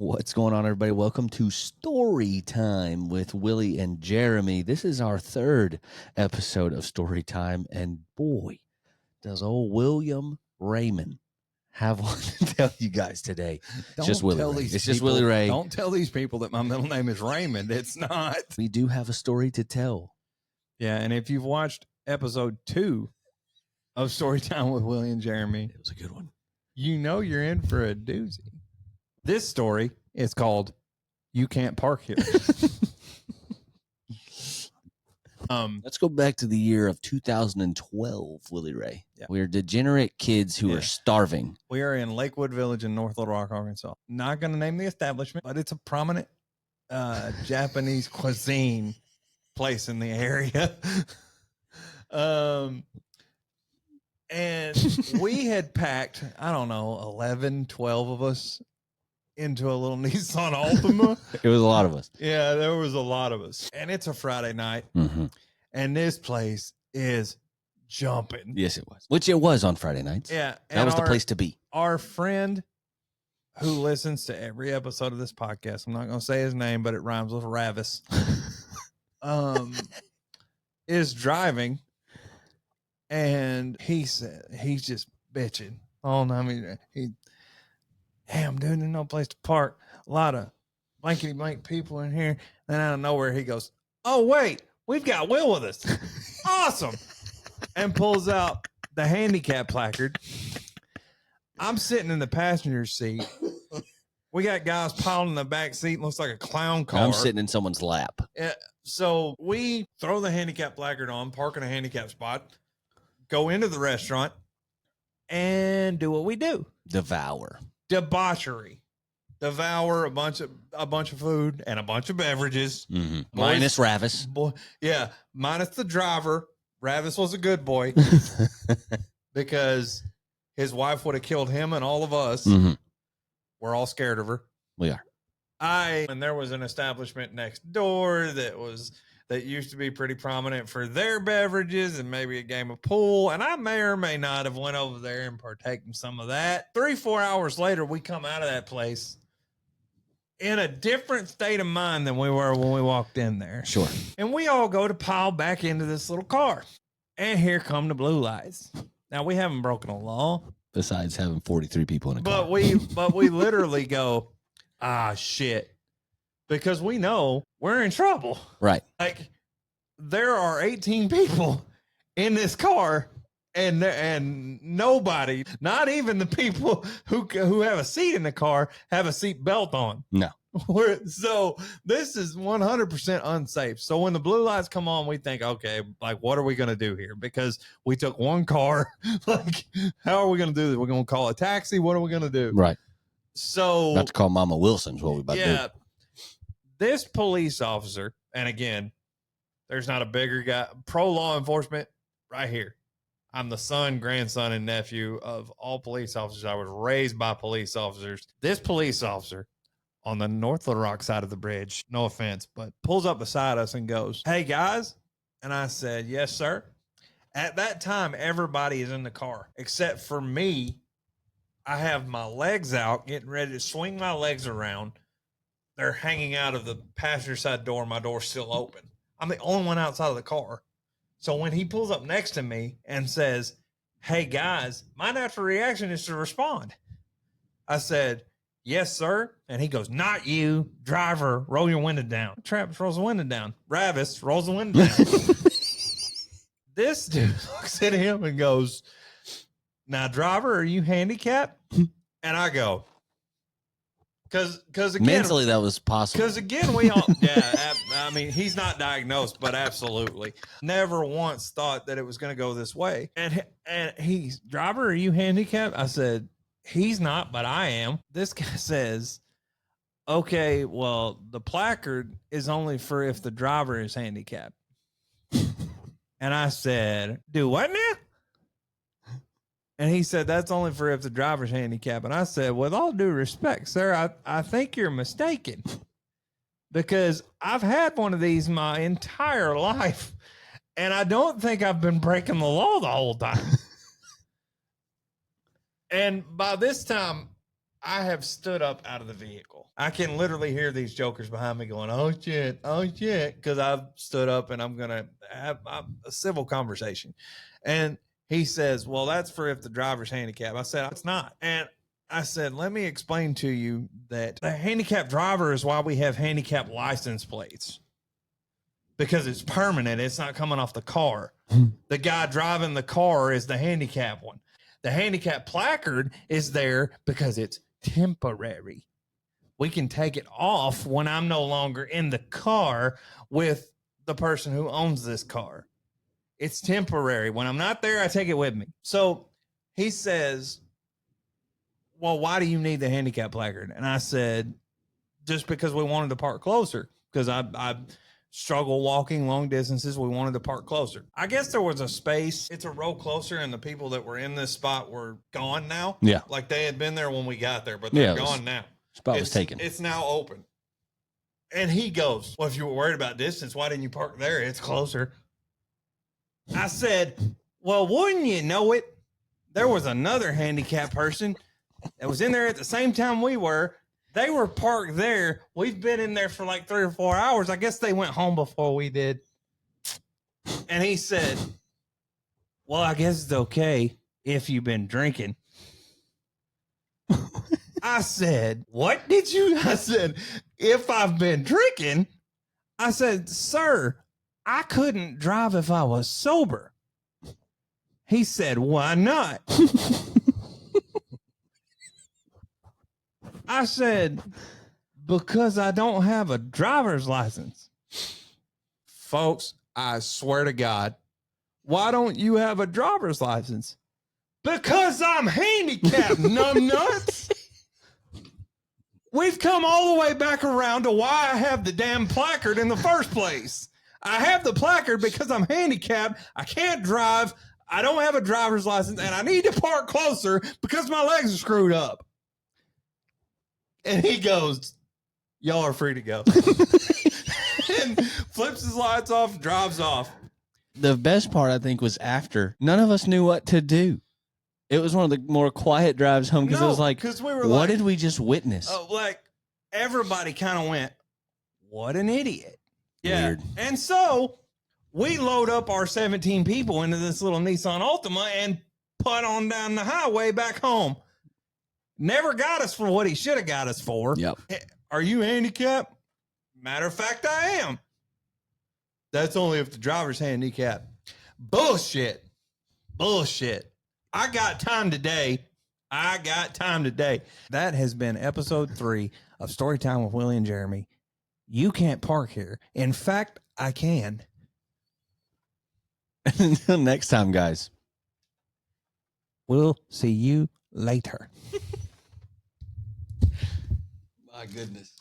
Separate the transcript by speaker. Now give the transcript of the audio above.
Speaker 1: What's going on, everybody? Welcome to Story Time with Willie and Jeremy. This is our third episode of Story Time, and boy, does old William Raymond have one to tell you guys today. It's just Willie Ray. It's just Willie Ray.
Speaker 2: Don't tell these people that my middle name is Raymond. It's not.
Speaker 1: We do have a story to tell.
Speaker 2: Yeah, and if you've watched episode 2 of Story Time with Willie and Jeremy,
Speaker 1: It was a good one.
Speaker 2: you know you're in for a doozy. This story is called You Can't Park Here.
Speaker 1: Let's go back to the year of 2012, Willie Ray.
Speaker 2: Yeah.
Speaker 1: We're degenerate kids who are starving.
Speaker 2: We are in Lakewood Village in North Little Rock, Arkansas. Not going to name the establishment, but it's a prominent Japanese cuisine place in the area. And we had packed, I don't know, 11, 12 of us into a little Nissan Altima.
Speaker 1: It was a lot of us.
Speaker 2: Yeah, there was a lot of us. And it's a Friday night.
Speaker 1: Mm-hmm.
Speaker 2: And this place is jumping.
Speaker 1: Yes, it was. Which it was on Friday nights.
Speaker 2: Yeah.
Speaker 1: That was the place to be.
Speaker 2: Our friend who listens to every episode of this podcast, I'm not going to say his name, but it rhymes with Ravis, is driving. And he said, he's just bitching. Oh, no, I mean, damn, dude, there's no place to park. A lot of blankety blank people in here. Then out of nowhere, he goes, oh, wait, we've got Will with us. Awesome. And pulls out the handicap placard. I'm sitting in the passenger seat. We got guys piling in the back seat. Looks like a clown car.
Speaker 1: I'm sitting in someone's lap.
Speaker 2: So we throw the handicap placard on, park in a handicap spot, go into the restaurant, and do what we do.
Speaker 1: Devour.
Speaker 2: Debauchery. Devour a bunch of food and a bunch of beverages.
Speaker 1: Mm-hmm. Minus Ravis.
Speaker 2: Minus the driver. Ravis was a good boy because his wife would have killed him and all of us.
Speaker 1: Mm-hmm.
Speaker 2: We're all scared of her.
Speaker 1: We are.
Speaker 2: And there was an establishment next door that used to be pretty prominent for their beverages and maybe a game of pool. And I may or may not have went over there and partaken some of that. 3-4 hours later, we come out of that place in a different state of mind than we were when we walked in there.
Speaker 1: Sure.
Speaker 2: And we all go to pile back into this little car. And here come the blue lights. Now, we haven't broken a law.
Speaker 1: Besides having 43 people in a car.
Speaker 2: But we literally go, shit. Because we know we're in trouble. Right. Like, there are 18 people in this car, and nobody, not even the people who have a seat in the car, have a seat belt on.
Speaker 1: No.
Speaker 2: So this is 100% unsafe. So when the blue lights come on, we think, okay, like, what are we going to do here? Because we took one car. Like, how are we going to do this? We're going to call a taxi. What are we going to do?
Speaker 1: Right.
Speaker 2: So
Speaker 1: not to call Mama Wilson's what we about to do.
Speaker 2: This police officer, and again, there's not a bigger guy, pro law enforcement right here. I'm the son, grandson, and nephew of all police officers. I was raised by police officers. This police officer on the North Little Rock side of the bridge, no offense, but pulls up beside us and goes, hey, guys. And I said, yes, sir. At that time, everybody is in the car except for me. I have my legs out, getting ready to swing my legs around. They're hanging out of the passenger side door. My door's still open. I'm the only one outside of the car. So when he pulls up next to me and says, hey, guys, my natural reaction is to respond. I said, yes, sir. And he goes, not you, driver, roll your window down. Travis rolls the window down. Ravis rolls the window down. This dude looks at him and goes, now, driver, are you handicapped? And I go, because again,
Speaker 1: mentally that was possible.
Speaker 2: Because again, we all, I mean, he's not diagnosed, but absolutely never once thought that it was going to go this way. And he's, driver, are you handicapped? I said, he's not, but I am. This guy says, okay, well, the placard is only for if the driver is handicapped. And I said, do what now? And he said, that's only for if the driver's handicapped. And I said, with all due respect, sir, I think you're mistaken. Because I've had one of these my entire life. And I don't think I've been breaking the law the whole time. And by this time, I have stood up out of the vehicle. I can literally hear these jokers behind me going, oh shit, because I've stood up and I'm going to have a civil conversation. And he says, well, that's for if the driver's handicapped. I said, it's not. And I said, let me explain to you that the handicapped driver is why we have handicapped license plates. Because it's permanent. It's not coming off the car. The guy driving the car is the handicap one. The handicap placard is there because it's temporary. We can take it off when I'm no longer in the car with the person who owns this car. It's temporary. When I'm not there, I take it with me. So he says, well, why do you need the handicap placard? And I said, just because we wanted to park closer, because I struggle walking long distances. We wanted to park closer. I guess there was a space. It's a row closer, and the people that were in this spot were gone now.
Speaker 1: Yeah.
Speaker 2: Like they had been there when we got there, but they're gone now.
Speaker 1: Spot was taken.
Speaker 2: It's now open. And he goes, well, if you were worried about distance, why didn't you park there? It's closer. I said, well, wouldn't you know it? There was another handicapped person that was in there at the same time we were. They were parked there. We've been in there for like 3 or 4 hours. I guess they went home before we did. And he said, well, I guess it's okay if you've been drinking. I said, what did you? I said, if I've been drinking, I said, sir, I couldn't drive if I was sober. He said, why not? I said, because I don't have a driver's license. Folks, I swear to God, why don't you have a driver's license? Because I'm handicapped, numbnuts. We've come all the way back around to why I have the damn placard in the first place. I have the placard because I'm handicapped. I can't drive. I don't have a driver's license, and I need to park closer because my legs are screwed up. And he goes, y'all are free to go. And flips his lights off, drives off.
Speaker 1: The best part, I think, was after. None of us knew what to do. It was one of the more quiet drives home because it was like, what did we just witness?
Speaker 2: Like, everybody kind of went, what an idiot. Yeah.
Speaker 1: Weird.
Speaker 2: And so we load up our 17 people into this little Nissan Altima and put on down the highway back home. Never got us for what he should have got us for.
Speaker 1: Yep.
Speaker 2: Are you handicapped? Matter of fact, I am. That's only if the driver's handicapped. Bullshit. Bullshit. I got time today. That has been episode 3 of Storytime with Willie and Jeremy. You can't park here. In fact, I can.
Speaker 1: Until next time, guys.
Speaker 2: We'll see you later.
Speaker 1: My goodness.